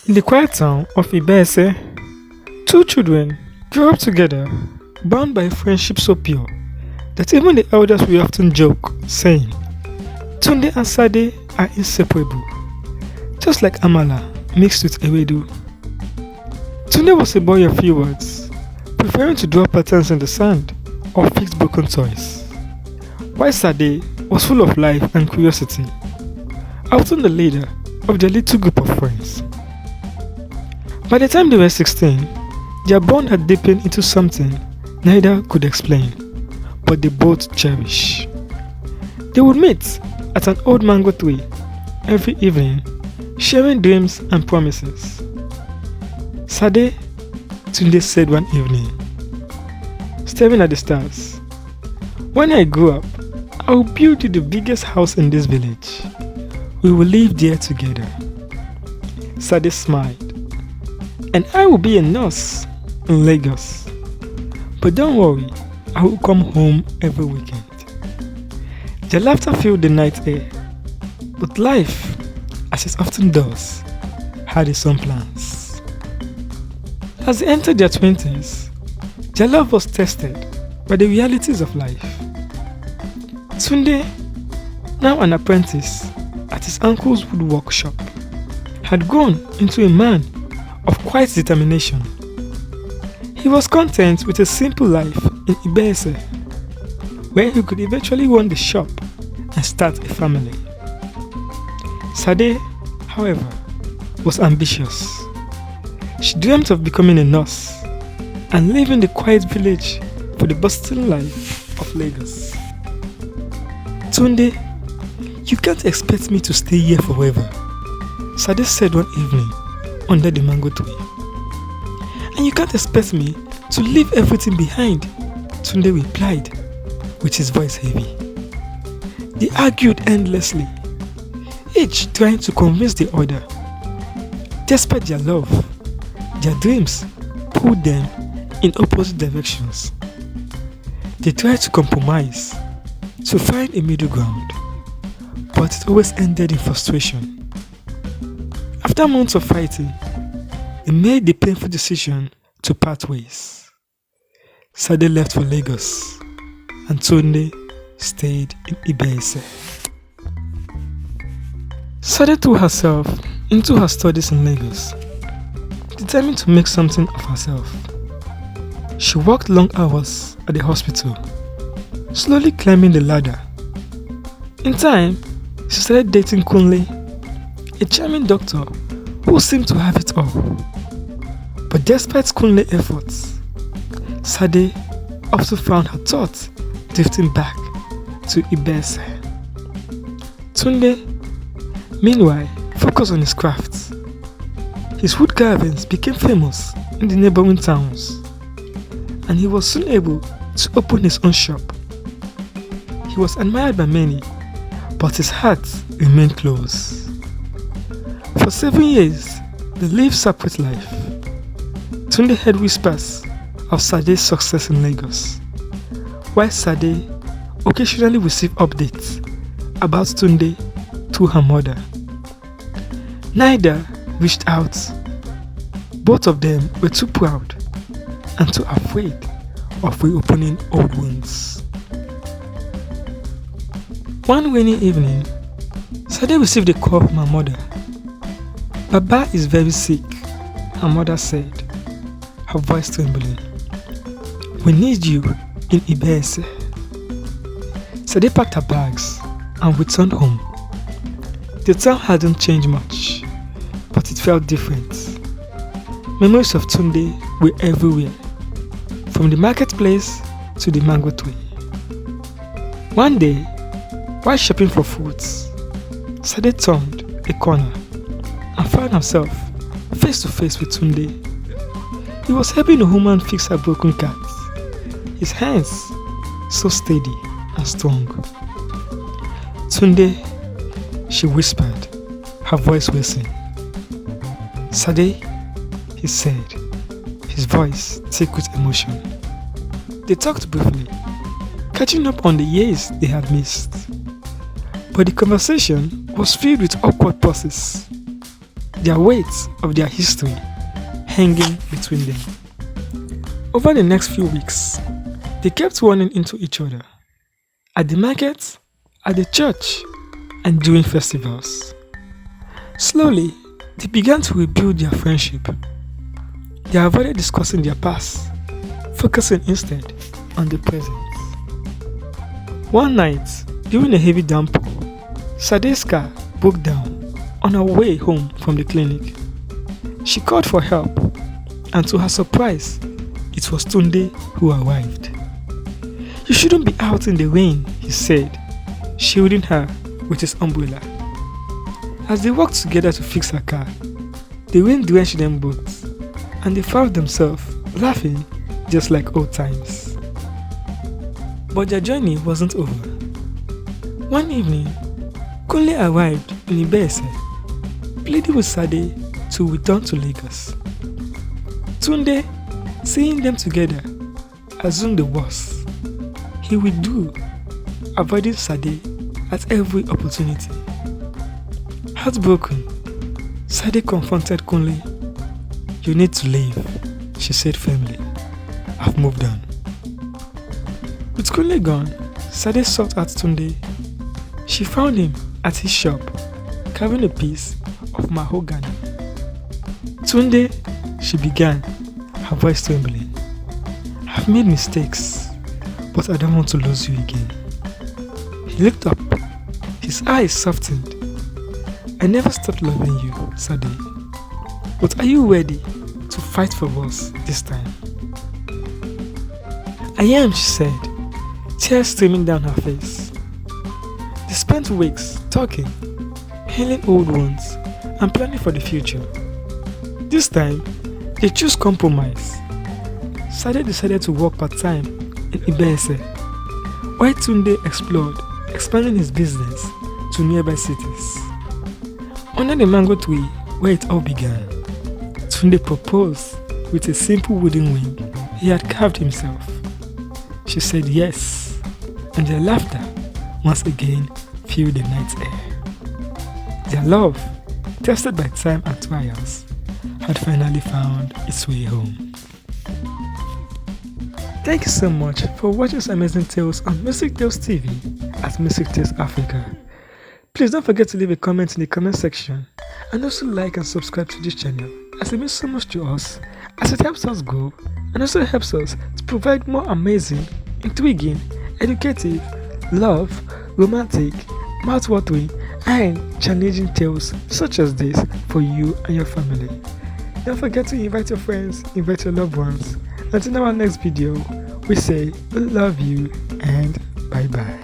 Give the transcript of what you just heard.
In the quiet town of Ibese, two children grew up together, bound by a friendship so pure that even the elders will often joke, saying, Tunde and Sade are inseparable, just like Amala mixed with Ewedu. Tunde was a boy of few words, preferring to draw patterns in the sand or fix broken toys, while Sade was full of life and curiosity, often the leader of their little group of friends. By the time they were 16, their bond had deepened into something neither could explain, but they both cherish. They would meet at an old mango tree every evening, sharing dreams and promises. Sade, Tunde said one evening, staring at the stars, "When I grow up, I will build you the biggest house in this village. We will live there together." Sade smiled, "And I will be a nurse in Lagos. But don't worry, I will come home every weekend." Their laughter filled the night air, but life, as it often does, had its own plans. As they entered their 20s, their love was tested by the realities of life. Tunde, now an apprentice at his uncle's woodwork shop, had grown into a man of quiet determination. He was content with a simple life in Ibese, where he could eventually run the shop and start a family. Sade, however, was ambitious. She dreamt of becoming a nurse and leaving the quiet village for the bustling life of Lagos. "Tunde, you can't expect me to stay here forever," Sade said one evening under the mango tree. "And you can't expect me to leave everything behind," Tunde replied, with his voice heavy. They argued endlessly, each trying to convince the other. Despite their love, their dreams pulled them in opposite directions. They tried to compromise, to find a middle ground, but it always ended in frustration. After months of fighting, they made the painful decision to part ways. Sade left for Lagos, and Tunde stayed in Ibese. Sade threw herself into her studies in Lagos, determined to make something of herself. She worked long hours at the hospital, slowly climbing the ladder. In time, she started dating Kunle, a charming doctor who seemed to have it all. But despite Kunle's efforts, Sade also found her thoughts drifting back to Ibese. Tunde, meanwhile, focused on his crafts. His wood carvings became famous in the neighboring towns, and he was soon able to open his own shop. He was admired by many, but his heart remained closed. For 7 years, they lived separate life. Tunde heard whispers of Sade's success in Lagos, while Sade occasionally received updates about Tunde through her mother. Neither reached out. Both of them were too proud and too afraid of reopening old wounds. One rainy evening, Sade received a call from her mother. "Baba is very sick," her mother said, her voice trembling. "We need you in Ibese." Sade packed her bags and returned home. The town hadn't changed much, but it felt different. Memories of Tunde were everywhere, from the marketplace to the mango tree. One day, while shopping for fruits, Sade turned a corner and found herself face to face with Tunde. He was helping a woman fix her broken cat, his hands so steady and strong. "Tunde," she whispered, her voice racing. "Sade," he said, his voice thick with emotion. They talked briefly, catching up on the years they had missed. But the conversation was filled with awkward pauses. their weight of their history hanging between them. Over the next few weeks, they kept running into each other at the market, at the church, and during festivals. Slowly, they began to rebuild their friendship. They avoided discussing their past, focusing instead on the present. One night, during a heavy downpour, Sade's car broke down on her way home from the clinic. She called for help, and to her surprise, it was Tunde who arrived. "You shouldn't be out in the rain," he said, shielding her with his umbrella. As they walked together to fix her car, the rain drenched them both, and they found themselves laughing just like old times. But their journey wasn't over. One evening, Kunle arrived in Ibese, pleading with Sade to return to Lagos. Tunde, seeing them together, assumed the worst. He withdrew, avoiding Sade at every opportunity. Heartbroken, Sade confronted Kunle. "You need to leave," she said firmly. "I've moved on." With Kunle gone, Sade sought out Tunde. She found him at his shop, carrying a piece of mahogany. "Tunde," she began, her voice trembling. "I've made mistakes, but I don't want to lose you again." He looked up, his eyes softened. "I never stopped loving you, Sade. But are you ready to fight for us this time?" "I am," she said, tears streaming down her face. They spent weeks talking, healing old wounds, and planning for the future. This time, they chose compromise. Sade decided to work part-time in Ibese, while Tunde explored, expanding his business to nearby cities. Under the mango tree where it all began, Tunde proposed with a simple wooden ring he had carved himself. She said yes, and their laughter once again filled the night air. Their love, tested by time and trials, had finally found its way home. Thank you so much for watching this amazing tales on Mystic Tales TV at Mystic Tales Africa. Please don't forget to leave a comment in the comment section, and also like and subscribe to this channel, as it means so much to us, as it helps us grow and also helps us to provide more amazing, intriguing, educative, love, romantic, mouth-watering, and challenging tales such as this for you and your family. Don't forget to invite your friends, invite your loved ones. Until our next video, we say we love you and bye bye.